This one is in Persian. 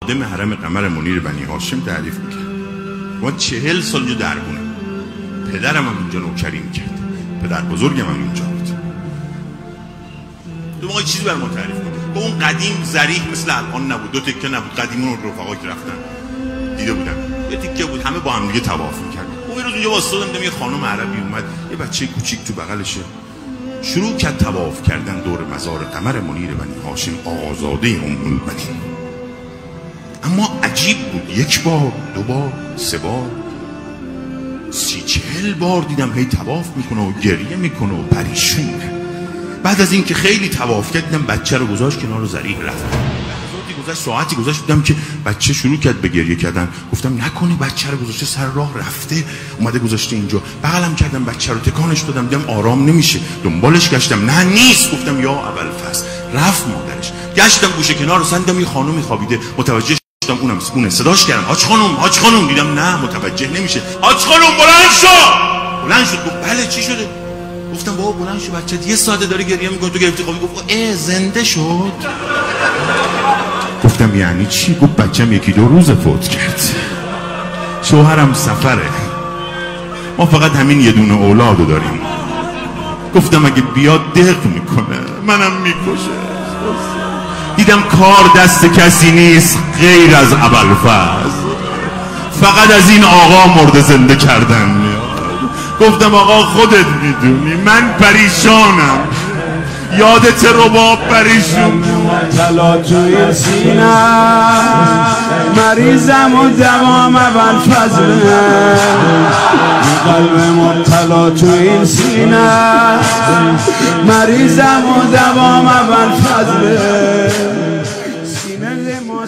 خادم حرم قمر منیر بنی هاشم تعریف میکرد. ما 40 سال اینجا دربونه. پدرم هم اینجا نوکری میکرد. پدر بزرگم هم اینجا بود. تو موقع چیزی بر ما تعریف میکرد. با اون قدیم ظریف مثل الان نبود. 2 تکه نبود. قدیمون رفقا که رفتن دیده بودم. یه تکه بود. همه با هم دیگه طواف میکردن. اون روز اونجا واسطادم دیدم یه خانم عربی اومد. یه بچه کوچیک تو بغلشه. شروع کرد طواف کردن دور مزار قمر منیر بنی هاشم آقازاده ام البنین. اما عجیب بود. 1 بار، 2 بار، 3 بار، 30-40 بار دیدم هی طواف میکنه و گریه میکنه و پریشونه. بعد از اینکه خیلی طواف کرد دیدم بچه رو گذاشت کنار ذریح رفت. ساعتی گذشت دیدم که بچه شروع کرد به گریه کردن. گفتم نکنی بچه رو گذاشته سر راه رفته اومده گذاشته اینجا. بغلم کردم بچه رو تکانش دادم دیدم آرام نمیشه. دنبالش گشتم نه نیست. گفتم یا ابوالفضل. رفت مادرش. گشتم گوشه کنار سندم یه خانومی خوابیده. متوجه شدم اونه. صداش کردم حاج خانم. دیدم نه متوجه نمیشه. حاج خانم بلند شد. گفت بله چی شده؟ گفتم بابا بلند شو بچه‌ت 1 ساعته داره گریه میکنه تو گرفتی خوابی. گفت زنده شد. گفتم یعنی چی؟ گفت بچه‌م 1-2 روز فوت کرد. شوهرم سفره. ما فقط همین یه دونه اولادو داریم. گفتم اگه بیاد دق میکنه منم میکشه. دیدم کار دست کسی نیست غیر از ابوالفضل. فقط از این آقا مرده زنده کردن میاد. گفتم آقا خودت میدونی من پریشانم. یادت رباب پریشون مبتلا تو این سینه مریضم و دوام ابوالفضل. قلب مبتلا تو این سینه مریضم و دوام ابوالفضل. سینه ما